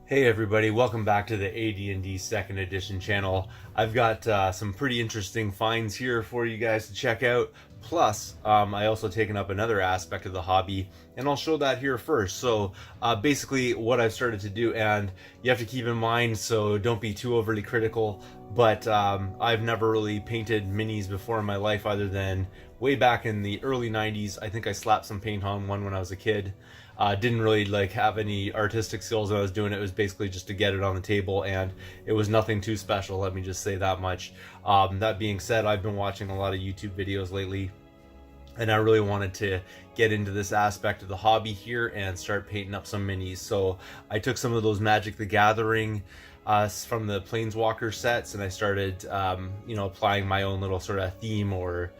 Hey everybody, welcome back to the AD&D second edition channel. I've got some pretty interesting finds here for you guys to check out. Plus, I also taken up another aspect of the hobby, and I'll show that here first. So basically what I've started to do, and you have to keep in mind, so don't be too overly critical, but I've never really painted minis before in my life other than way back in the early 90s. I think I slapped some paint on one when I was a kid. Didn't really have any artistic skills when I was doing it. It was basically just to get it on the table, and it was nothing too special, let me just say that much. That being said, I've been watching a lot of YouTube videos lately, and I really wanted to get into this aspect of the hobby here and start painting up some minis. So I took some of those Magic the Gathering from the Planeswalker sets, and I started applying my own little sort of theme or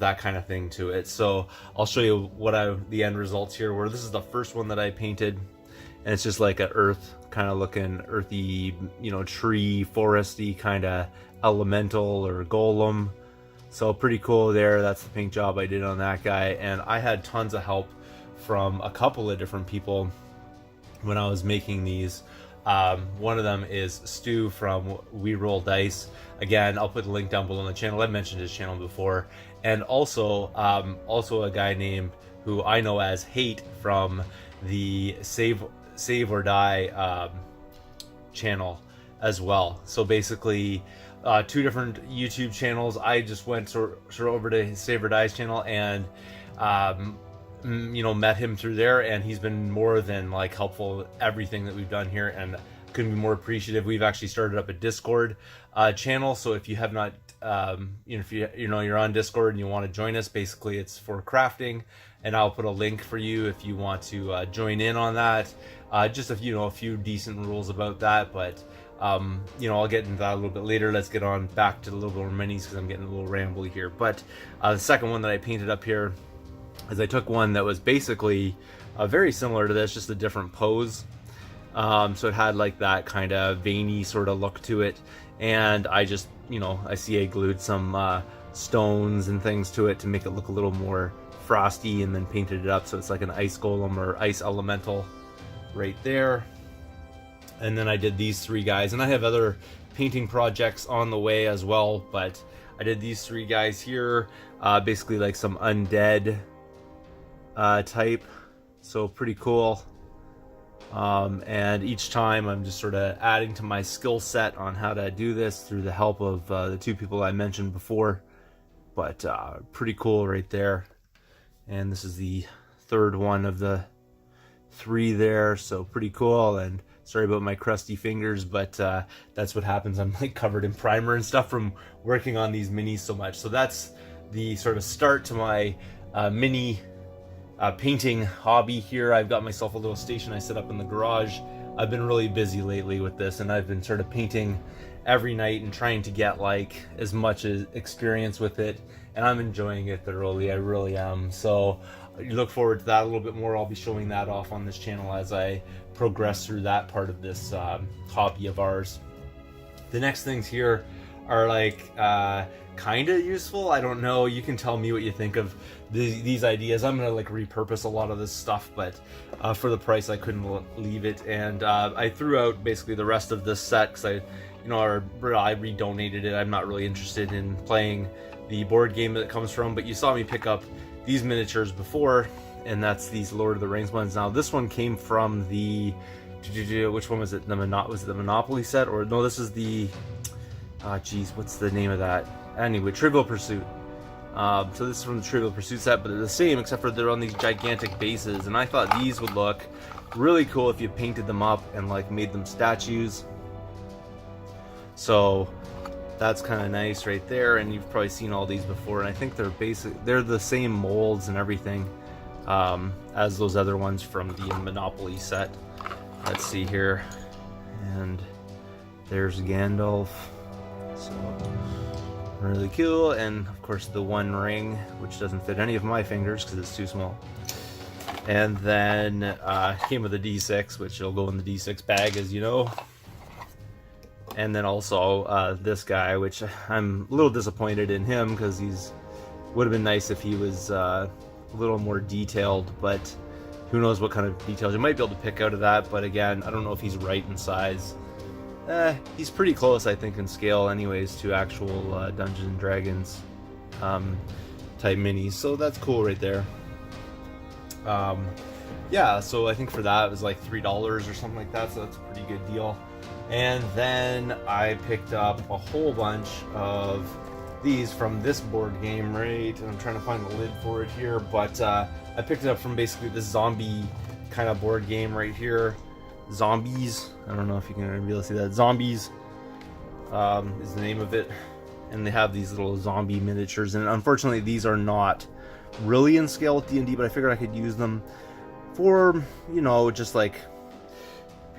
that kind of thing to it. So I'll show you what the end results here were. This is the first one that I painted, and it's just like a earth kind of looking, earthy, tree, foresty kind of elemental or golem. So pretty cool there. That's the paint job I did on that guy, and I had tons of help from a couple of different people when I was making these. One of them is Stu from We Roll Dice. Again, I'll put the link down below on the channel. I've mentioned his channel before. And also a guy named, who I know as Hate, from the Save or Die channel as well. So basically, two different YouTube channels. I just went sort of over to his Save or Die's channel and met him through there, and he's been more than helpful with everything that we've done here, and couldn't be more appreciative. We've actually started up a Discord channel, so if you have not if you're on Discord and you want to join us, basically it's for crafting, and I'll put a link for you if you want to join in on that. Just a few decent rules about that, but I'll get into that a little bit later. Let's get on back to a little bit more minis because I'm getting a little rambly here. But the second one that I painted up here is I took one that was basically very similar to this, just a different pose. So it had that kind of veiny sort of look to it, and I just I CA glued some stones and things to it to make it look a little more frosty, and then painted it up so it's like an ice golem or ice elemental right there. And then I did these three guys, and I have other painting projects on the way as well, but I did these three guys here, basically some undead type, so pretty cool. And each time I'm just sort of adding to my skill set on how to do this through the help of the two people I mentioned before. But pretty cool right there. And this is the third one of the three there, so pretty cool. And sorry about my crusty fingers, but that's what happens. I'm covered in primer and stuff from working on these minis so much. So that's the sort of start to my mini painting hobby here. I've got myself a little station I set up in the garage. I've been really busy lately with this, and I've been sort of painting every night and trying to get as much experience with it, and I'm enjoying it thoroughly. I really am. So you look forward to that a little bit more. I'll be showing that off on this channel as I progress through that part of this hobby of ours. The next things here are kind of useful. I don't know, you can tell me what you think of these ideas. I'm gonna repurpose a lot of this stuff, but for the price I couldn't leave it, and I threw out basically the rest of this set because I redonated it. I'm not really interested in playing the board game that it comes from, but you saw me pick up these miniatures before, and that's these Lord of the Rings ones. Now this one came from the, which one was it? Was it the Monopoly set? Or no, this is the what's the name of that? Anyway, Trivial Pursuit. So this is from the Trivial Pursuit set, but they're the same except for they're on these gigantic bases, and I thought these would look really cool if you painted them up and made them statues. So that's kind of nice right there, and you've probably seen all these before, and I think they're the same molds and everything as those other ones from the Monopoly set. Let's see here, and there's Gandalf. So really cool, and of course the One Ring, which doesn't fit any of my fingers because it's too small. And then came with a D6, which will go in the D6 bag, as you know. And then also this guy, which I'm a little disappointed in him because would have been nice if he was a little more detailed, but who knows what kind of details you might be able to pick out of that. But again, I don't know if he's right in size. He's pretty close, I think, in scale anyways to actual Dungeons and Dragons type minis, so that's cool right there. Yeah, so I think for that it was like $3 or something like that, so that's a pretty good deal. And then I picked up a whole bunch of these from this board game, right? And I'm trying to find the lid for it here, but I picked it up from basically this zombie kind of board game right here. Zombies. I don't know if you can be able to see that. Zombies is the name of it. And they have these little zombie miniatures. And unfortunately, these are not really in scale with D&D, but I figured I could use them for, you know, just like,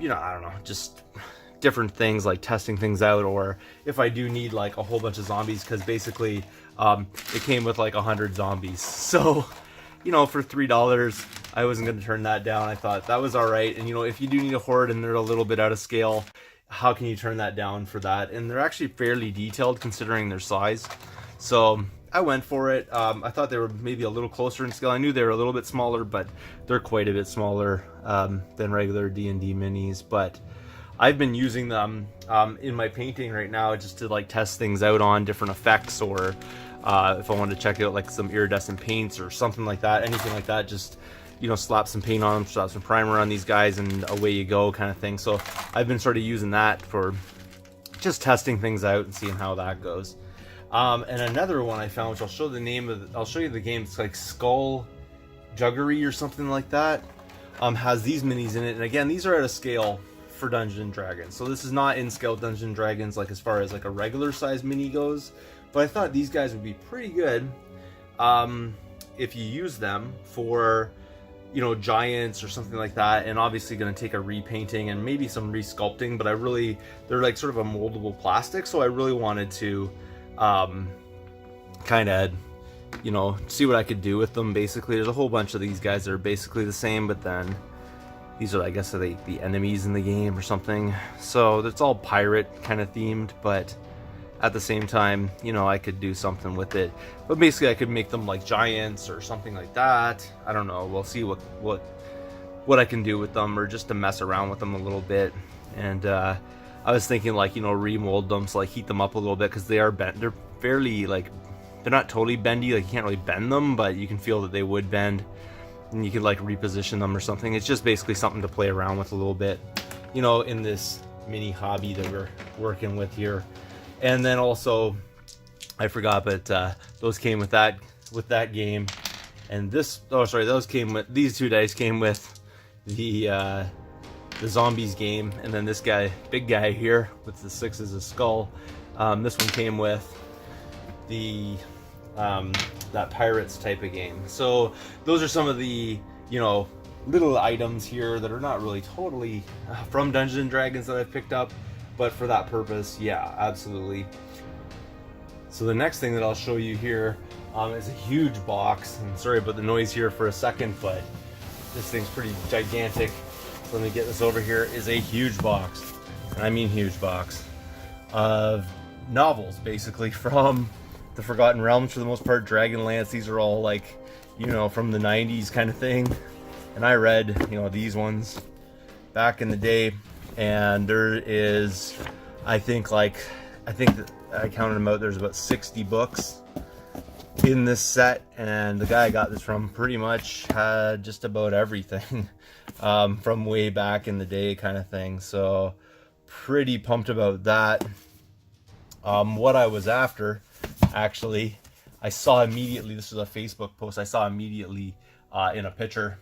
you know, I don't know, just different things like testing things out, or if I do need like a whole bunch of zombies, because basically it came with like 100 zombies. So, you know, for $3, I wasn't going to turn that down. I thought that was all right. And, you know, if you do need a horde and they're a little bit out of scale, how can you turn that down for that? And they're actually fairly detailed considering their size. So I went for it. I thought they were maybe a little closer in scale. I knew they were a little bit smaller, but they're quite a bit smaller than regular D&D minis. But I've been using them in my painting right now just to like test things out on different effects, or if I wanted to check out like some iridescent paints or something like that, anything like that, just, you know, slap some paint on them, slap some primer on these guys, and away you go kind of thing. So I've been sort of using that for just testing things out and seeing how that goes. And another one I found, which I'll show the name of, I'll show you the game. It's like Skull Juggery or something like that. Has these minis in it, and again, these are at a scale for Dungeons and Dragons. So this is not in scale Dungeons and Dragons, like as far as like a regular size mini goes. But I thought these guys would be pretty good if you use them for, you know, giants or something like that. And obviously going to take a repainting and maybe some resculpting, but they're like sort of a moldable plastic, so I really wanted to kind of, you know, see what I could do with them. Basically, there's a whole bunch of these guys that are basically the same, but then these are, I guess, the enemies in the game or something. So it's all pirate kind of themed, but at the same time, you know, I could do something with it. But basically I could make them like giants or something like that. I don't know. We'll see what I can do with them, or just to mess around with them a little bit. And I was thinking like, you know, remold them, so like heat them up a little bit, because they are bent. They're fairly like, they're not totally bendy. Like you can't really bend them, but you can feel that they would bend. And you could like reposition them or something. It's just basically something to play around with a little bit, you know, in this mini hobby that we're working with here. And then also, I forgot, but those came with that game. And this, oh sorry, those came with, these two dice came with the zombies game. And then this guy, big guy here with the 6 as a skull, this one came with the that pirates type of game. So those are some of the, you know, little items here that are not really totally from Dungeons and Dragons that I've picked up, but for that purpose, yeah, absolutely. So the next thing that I'll show you here is a huge box. And sorry about the noise here for a second, but this thing's pretty gigantic. So let me get this over here. Is a huge box, and I mean huge box, of novels, basically from the Forgotten Realms for the most part. Dragonlance, these are all like, you know, from the 90s kind of thing. And I read, you know, these ones back in the day. And there is, I think that I counted them out, there's about 60 books in this set. And the guy I got this from pretty much had just about everything from way back in the day kind of thing. So pretty pumped about that. What I was after, actually, I saw immediately, this was a Facebook post, I saw immediately in a picture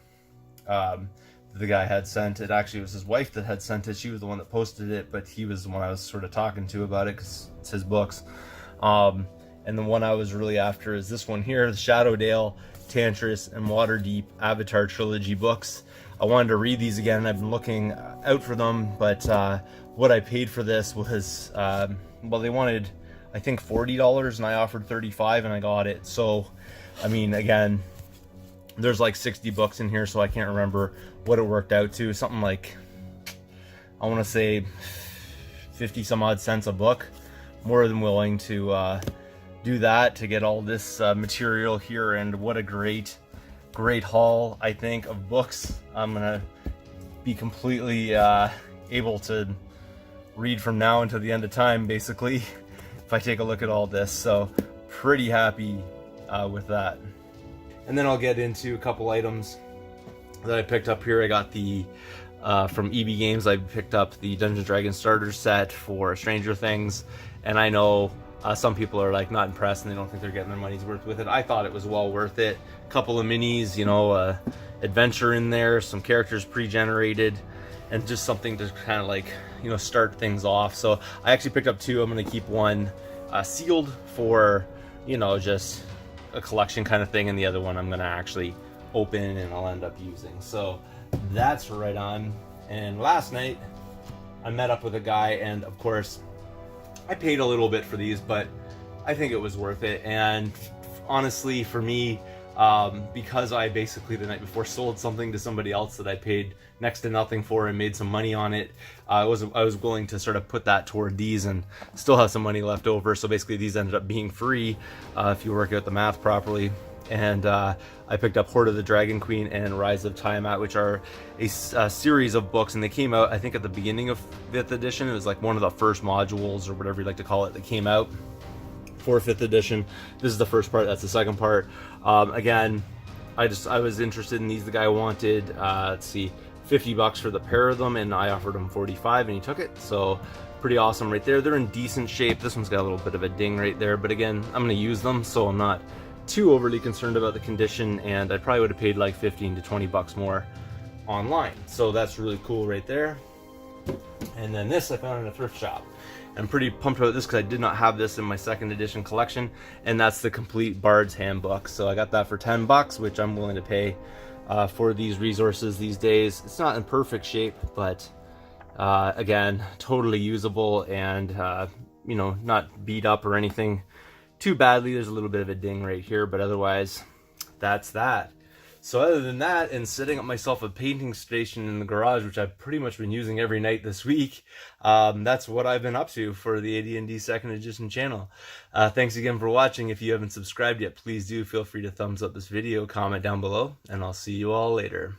the guy had sent it. Actually, it was his wife that had sent it. She was the one that posted it, but he was the one I was sort of talking to about it because it's his books. And the one I was really after is this one here, the Shadowdale, Tantris, and Waterdeep Avatar Trilogy books. I wanted to read these again. I've been looking out for them, but what I paid for this was, well, they wanted, I think, $40, and I offered $35, and I got it. So, I mean, again, there's like 60 books in here, so I can't remember what it worked out to. Something like, I want to say 50 some odd cents a book. More than willing to do that to get all this material here. And what a great great haul, I think, of books. I'm gonna be completely able to read from now until the end of time, basically, if I take a look at all this. So pretty happy with that. And then I'll get into a couple items that I picked up here. I got the from EB Games, I picked up the Dungeons & Dragons starter set for Stranger Things, and I know some people are like not impressed and they don't think they're getting their money's worth with it. I thought it was well worth it. A couple of minis, you know, adventure in there, some characters pre-generated, and just something to kind of like, you know, start things off. So I actually picked up two. I'm gonna keep one sealed for, you know, just a collection kind of thing, and the other one I'm gonna actually open and I'll end up using. So that's right on. And last night I met up with a guy, and of course I paid a little bit for these, but I think it was worth it. And honestly, for me, because I basically the night before sold something to somebody else that I paid next to nothing for and made some money on it, I was willing to sort of put that toward these and still have some money left over. So basically these ended up being free if you work out the math properly. And I picked up Hoard of the Dragon Queen and Rise of Tiamat, which are a series of books, and they came out, I think, at the beginning of 5th edition. It was like one of the first modules, or whatever you like to call it, that came out for 5th edition. This is the first part, that's the second part. Again, I was interested in these. The guy wanted, let's see, $50 for the pair of them, and I offered him 45 and he took it. So pretty awesome right there. They're in decent shape. This one's got a little bit of a ding right there, but again, I'm gonna use them, so I'm not too overly concerned about the condition, and I probably would have paid like 15 to 20 bucks more online. So that's really cool right there. And then this I found in a thrift shop. I'm pretty pumped about this because I did not have this in my 2nd edition collection, and that's the complete Bard's Handbook. So I got that for 10 bucks, which I'm willing to pay for these resources these days. It's not in perfect shape, but again, totally usable, and you know, not beat up or anything too badly. There's a little bit of a ding right here, but otherwise that's that. So other than that, and setting up myself a painting station in the garage, which I've pretty much been using every night this week, that's what I've been up to for the AD&D 2nd edition channel. Thanks again for watching. If you haven't subscribed yet, please do feel free to thumbs up this video, comment down below, and I'll see you all later.